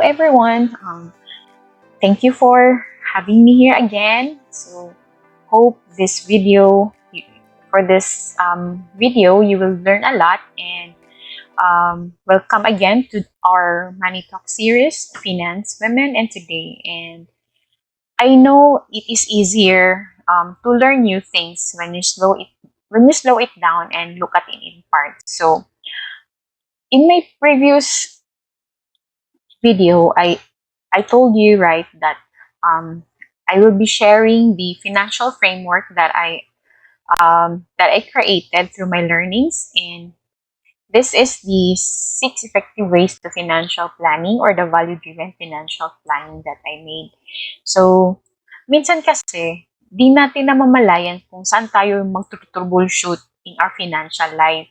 everyone. Thank you for having me here again. So hope this video, for this video, you will learn a lot, and welcome again to our Money Talk series, Finance, Women, and Today. And I know it is easier to learn new things when you slow it down and look at it in parts. So in my previous video, I told you, right, that um, I will be sharing the financial framework that I created through my learnings, and this is the 6 effective ways to financial planning, or the value-driven financial planning that I made. So, minsan kasi, di natin namamalayan kung saan tayo mag-troubleshoot in our financial life.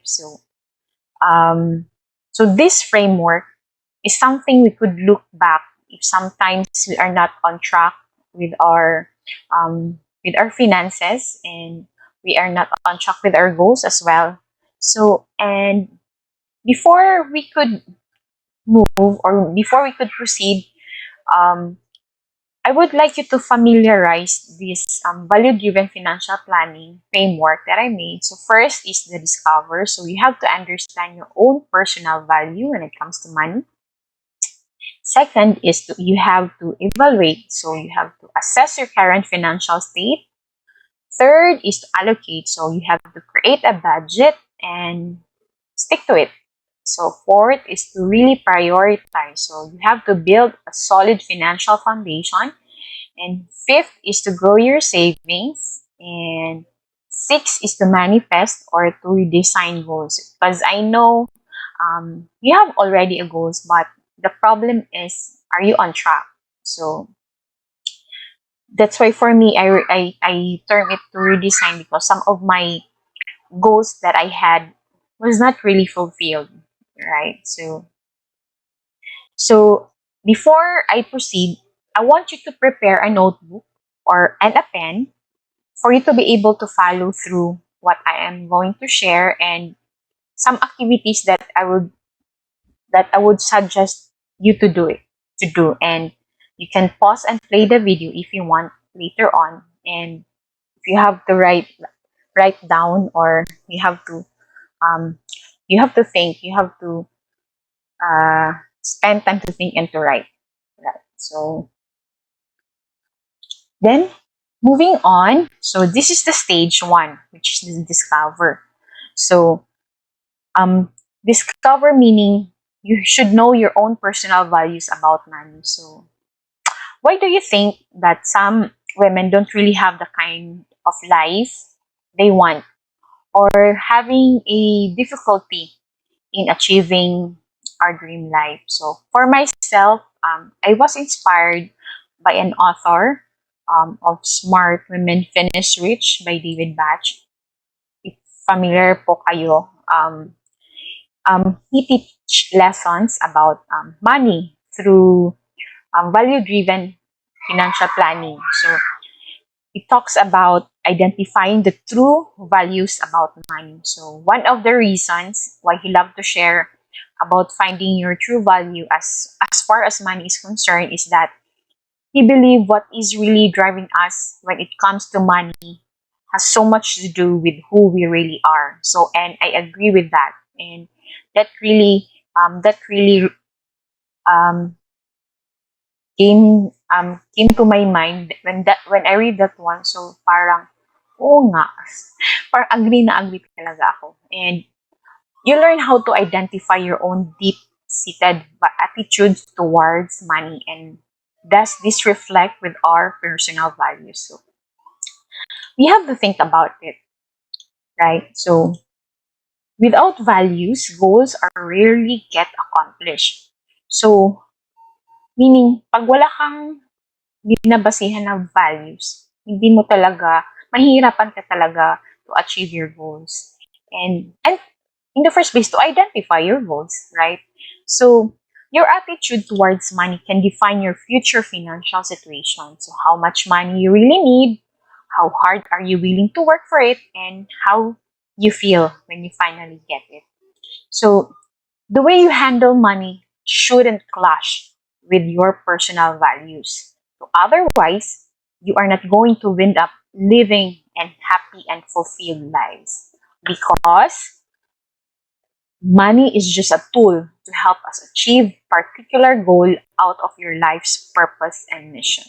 Um, so this framework is something we could look back if sometimes we are not on track with our finances, and we are not on track with our goals as well. So, and before we could move, or before we could proceed, um, I would like you to familiarize this value-driven financial planning framework that I made. So first is the discover. So you have to understand your own personal value when it comes to money. Second is you have to evaluate. So you have to assess your current financial state. Third is to allocate. So you have to create a budget and stick to it. So fourth is to really prioritize. So you have to build a solid financial foundation. And fifth is to grow your savings. And sixth is to manifest or to redesign goals. Because I know you have already a goals, but the problem is, are you on track? So that's why for me, I term it to redesign, because some of my goals that I had was not really fulfilled, right? So before I proceed, I want you to prepare a notebook and a pen for you to be able to follow through what I am going to share, and some activities that I would suggest you to do, and you can pause and play the video if you want later on. And if you have to write down, or um you have to think, you have to spend time to think and to write. Right. So then, moving on. So this is the stage one, which is the discover. So discover meaning you should know your own personal values about money. So why do you think that some women don't really have the kind of life they want, or having a difficulty in achieving our dream life? So for myself, I was inspired by an author of Smart Women Finish Rich by David Batch. If familiar po kayo, he teach lessons about money through value-driven financial planning. So it talks about identifying the true values about money. So one of the reasons why he loved to share about finding your true value as far as money is concerned is that he believed what is really driving us when it comes to money has so much to do with who we really are. So, and I agree with that, and that really um, came to my mind when I read that one. So parang, oo nga, parang agree talaga ako. And you learn how to identify your own deep-seated attitudes towards money, and does this reflect with our personal values? So we have to think about it, right? So without values, goals are rarely get accomplished. So meaning, pag wala kang binabasihan ng values, hindi mo talaga, mahihirapan ka talaga to achieve your goals. And in the first place, to identify your goals, right? So, your attitude towards money can define your future financial situation. So, how much money you really need, how hard are you willing to work for it, and how you feel when you finally get it. So, the way you handle money shouldn't clash with your personal values. So otherwise, you are not going to end up living and happy and fulfilled lives because money is just a tool to help us achieve particular goal out of your life's purpose and mission.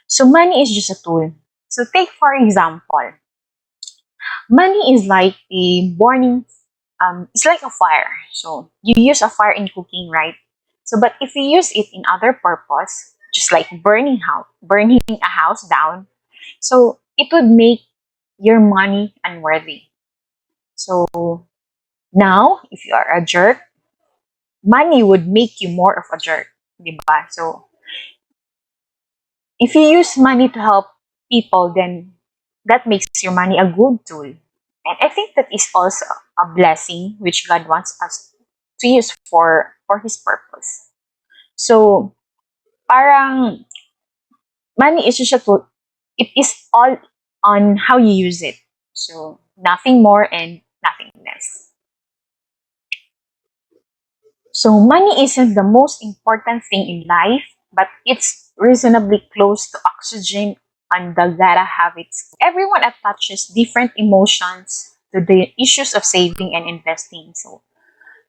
So money is just a tool. So take for example, money is like a burning, it's like a fire. So you use a fire in cooking, right? So but if you use it in other purpose, just like burning a house down, so it would make your money unworthy. So now, if you are a jerk, money would make you more of a jerk, di ba? So if you use money to help people, then that makes your money a good tool. And I think that is also a blessing which God wants us to use for His purpose. So parang money is just a tool. It is all on how you use it. So nothing more and nothing less. So money isn't the most important thing in life, but it's reasonably close to oxygen and the gotta have it. Everyone attaches different emotions to the issues of saving and investing. So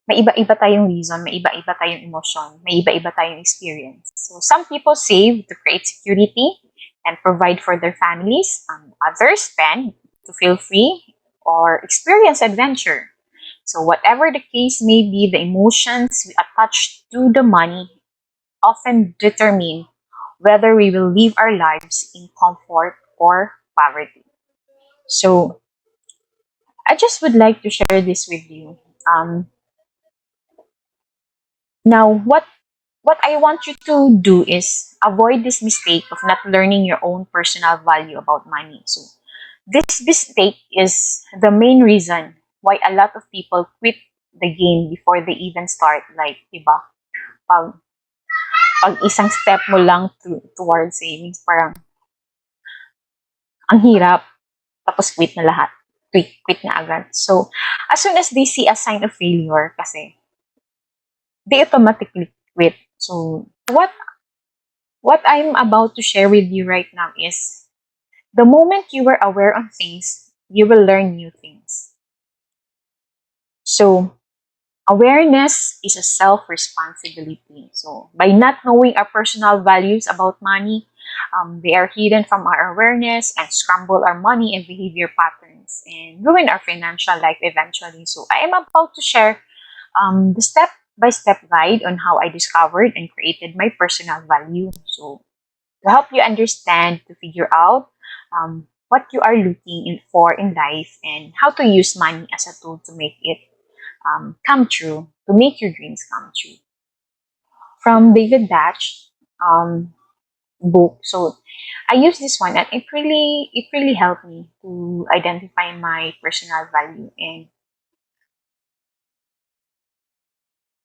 may iba-iba tayong reason, may iba-iba tayong emotion, may iba-iba tayong experience. So some people save to create security and provide for their families. Others spend to feel free or experience adventure. So whatever the case may be, the emotions we attach to the money often determine whether we will live our lives in comfort or poverty. So I just would like to share this with you. Um, Now, what I want you to do is avoid this mistake of not learning your own personal value about money. So, this mistake is the main reason why a lot of people quit the game before they even start. Like, diba? Pag, pag isang step mo lang towards savings, parang ang hirap, tapos quit na lahat. Quit na agad. So, as soon as they see a sign of failure, kasi, they automatically quit. So, what I'm about to share with you right now is the moment you were aware of things, you will learn new things. So, awareness is a self responsibility. So, by not knowing our personal values about money, they are hidden from our awareness and scramble our money and behavior patterns and ruin our financial life eventually. So, I am about to share the step by step guide on how I discovered and created my personal value. So, to help you understand, to figure out what you are looking for in life and how to use money as a tool to make it come true, to make your dreams come true. From David Batch book. So I use this one and it really helped me to identify my personal value. And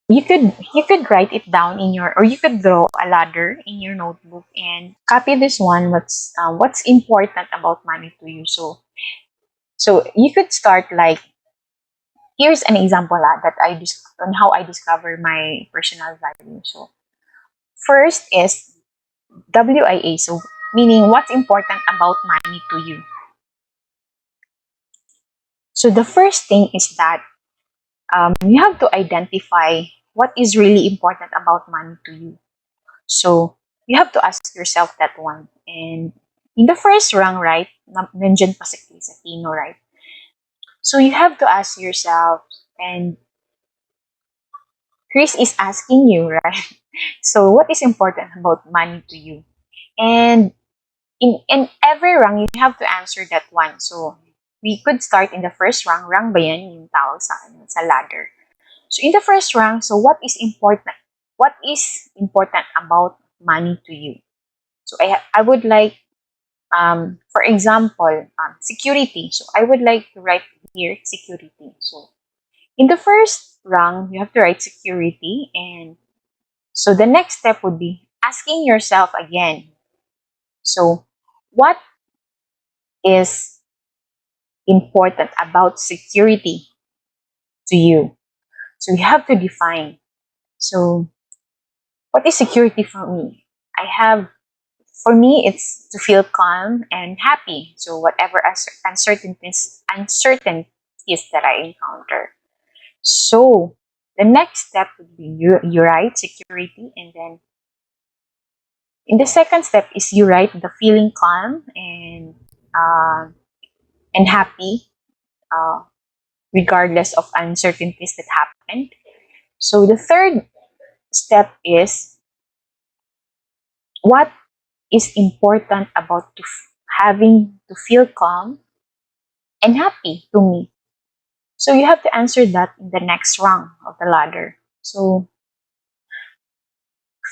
you could write it down in your, or you could draw a ladder in your notebook and copy this one. What's important about money to you. So you could start like, here's an example that on how I discover my personal value. So first is WIA. So meaning what's important about money to you. So the first thing is that you have to identify what is really important about money to you. So you have to ask yourself that one. And in the first rung, right, nandyan pa sa Tino, right? So you have to ask yourself, and Chris is asking you, right? So what is important about money to you? And in every rung, you have to answer that one. So we could start in the first rung. Rung ba yan? Yung tawag sa ladder. So in the first rung, so what is important? What is important about money to you? So I would like, for example, security. So I would like to write here security. So in the first rung, you have to write security. And so the next step would be asking yourself again. So what is important about security to you? So you have to define. So What is security for me? I have For me, it's to feel calm and happy. So whatever uncertainties that I encounter. So the next step would be you write security, and then in the second step is you write the feeling calm and happy, uh, regardless of uncertainties that happened. So the third step is what is important about having to feel calm and happy to me. So you have to answer that in the next rung of the ladder. So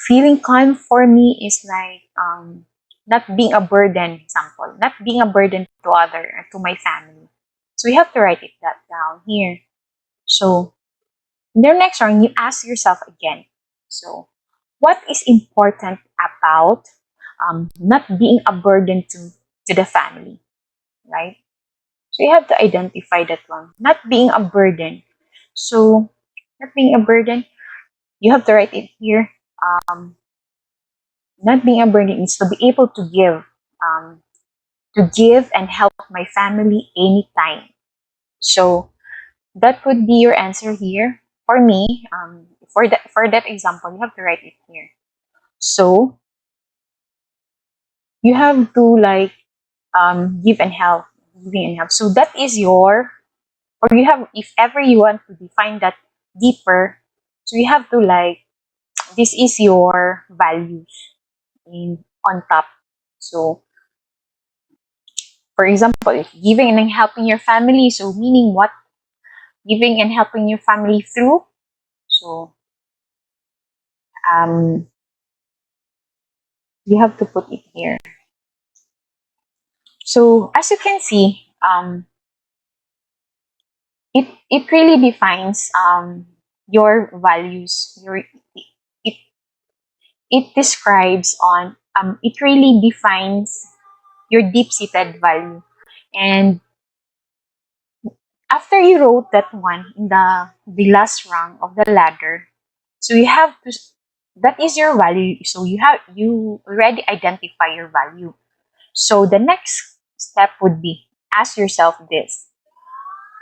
feeling calm for me is like not being a burden, example, not being a burden to other or to my family. So you have to write it that down here. So in the next rung, you ask yourself again. So what is important about not being a burden to the family, right? So you have to identify that one, not being a burden. So not being a burden, you have to write it here. Um, Not being a burden is to be able um, to give and help my family anytime. So that would be your answer here. For me, for that example, you have to write it here. So you have to like give and help, giving and help. So that is your, or you have, if ever you want to define that deeper, so you have to like, this is your values in on top. So for example, if giving and helping your family, so meaning what? Giving and helping your family through. So um, you have to put it here. So as you can see, it really defines your values. It it describes on it really defines your deep seated value. And after you wrote that one in the last rung of the ladder, so you have to, that is your value. So you already identify your value. So the next step would be ask yourself this: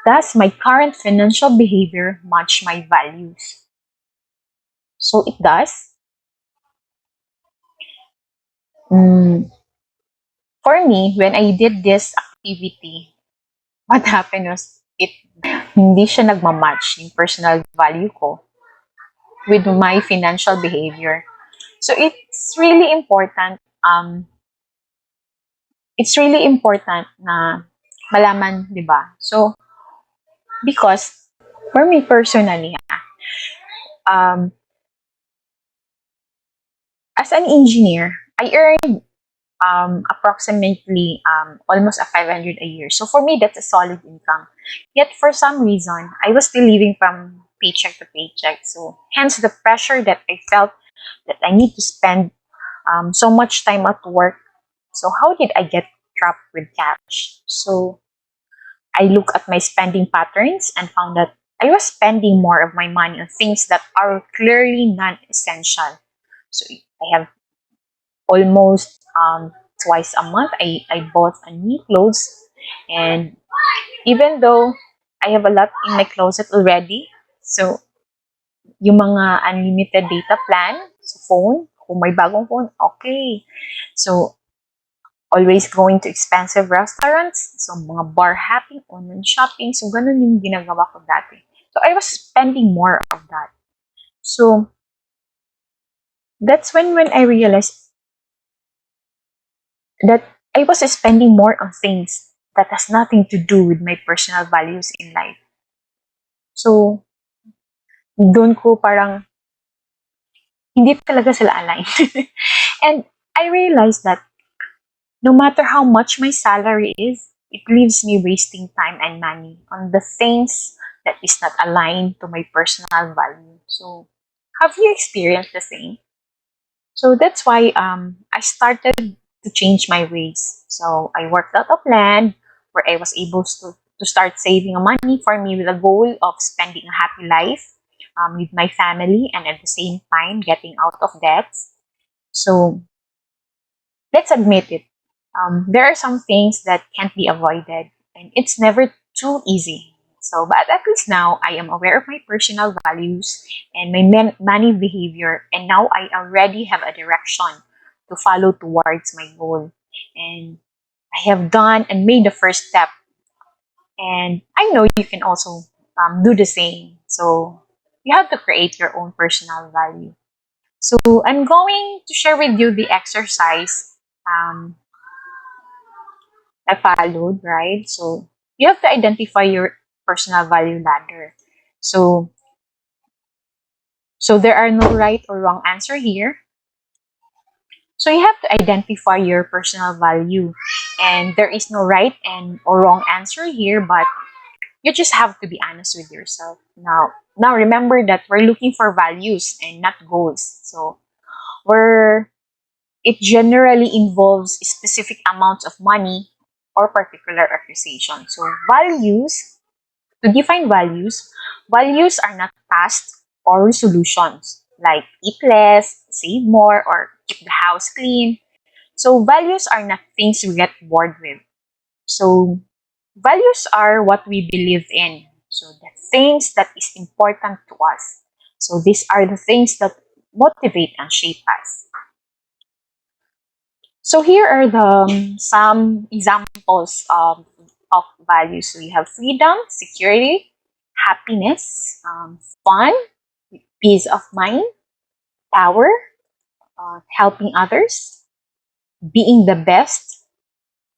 does my current financial behavior match my values? So it does. Mm, for me, when I did this activity, what happened was hindi siya nagmamatch yung personal value ko with my financial behavior. So it's really important na malaman, 'di ba? So because for me personally, um as an engineer, I earn approximately almost a 500 a year. So for me, that's a solid income. Yet for some reason, I was still living from paycheck to paycheck. So hence the pressure that I felt that I need to spend so much time at work. So how did I get trapped with cash? So I look at my spending patterns and found that I was spending more of my money on things that are clearly non-essential. So I have almost twice a month I bought a new clothes, and even though I have a lot in my closet already, so yung mga unlimited data plan sa phone, kung may bagong phone, okay. So always going to expensive restaurants, so mga bar hopping, online shopping, so ganun yung ginagawa ko dati. So I was spending more of that. So that's when I realized that I was spending more on things that has nothing to do with my personal values in life. So, doon ko parang hindi talaga sila align. And I realized that no matter how much my salary is, it leaves me wasting time and money on the things that is not aligned to my personal value. So, have you experienced the same? So that's why I started to change my ways. So I worked out a plan where I was able to start saving money for me with a goal of spending a happy life, with my family, and at the same time getting out of debts. So let's admit it. There are some things that can't be avoided, and it's never too easy. So, but at least now I am aware of my personal values and my money behavior, and now I already have a direction to follow towards my goal. And I have done and made the first step, and I know you can also do the same. So, you have to create your own personal value. So, I'm going to share with you the exercise um, I followed, right? So you have to identify your personal value ladder. So there are no right or wrong answer here. So you have to identify your personal value, and there is no right and or wrong answer here, but you just have to be honest with yourself. Now remember that we're looking for values and not goals. So we're it generally involves specific amounts of money or particular accusation. So values To define values, values are not tasks or resolutions like eat less, save more, or keep the house clean. So values are not things we get bored with. So values are what we believe in. So the things that is important to us. So these are the things that motivate and shape us. So here are some examples of values. So we have freedom, security, happiness, fun, peace of mind, power, helping others, being the best,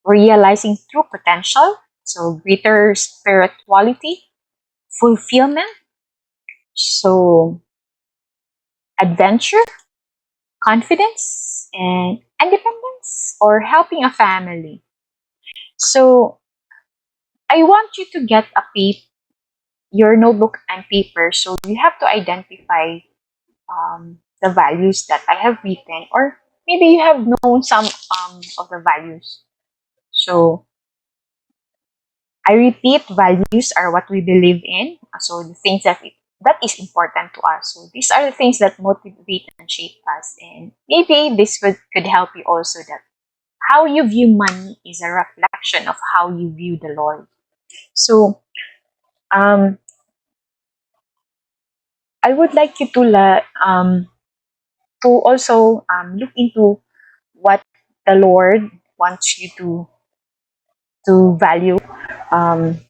realizing true potential, so greater spirituality, fulfillment, so adventure, confidence, and independence, or helping a family. So I want you to get your notebook and paper. So you have to identify the values that I have written, or maybe you have known some of the values. So I repeat, values are what we believe in. So the things that is important to us. So these are the things that motivate and shape us. And maybe this could help you also, that how you view money is a reflection of how you view the Lord. So um, I would like you to also look into what the Lord wants you to value. Um,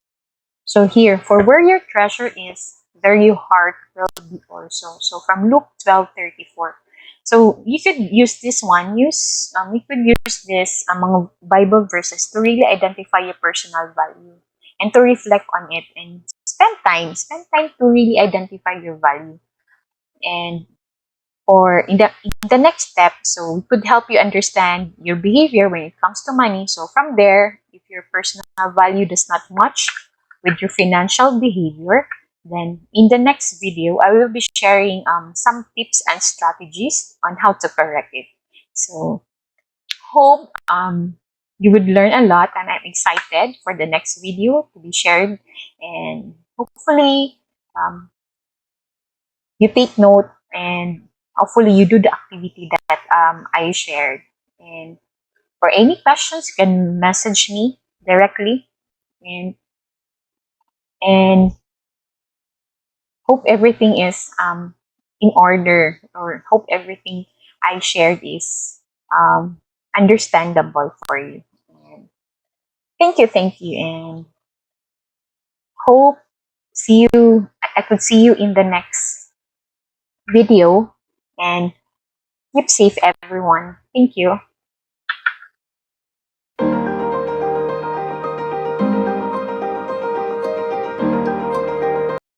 so here, for where your treasure is, there your heart will be also. So from Luke 12:34. So you could use this one. We could use this among Bible verses to really identify your personal value and to reflect on it and spend time to really identify your value. And or in the next step, so we could help you understand your behavior when it comes to money. So from there, if your personal value does not match with your financial behavior, then in the next video I will be sharing some tips and strategies on how to correct it. So hope you would learn a lot, and I'm excited for the next video to be shared, and hopefully um, you take note, and hopefully you do the activity that I shared. And for any questions, you can message me directly, and and hope everything is in order, or hope everything I shared is understandable for you. And thank you, and hope see you. I could see you in the next video, and keep safe, everyone. Thank you.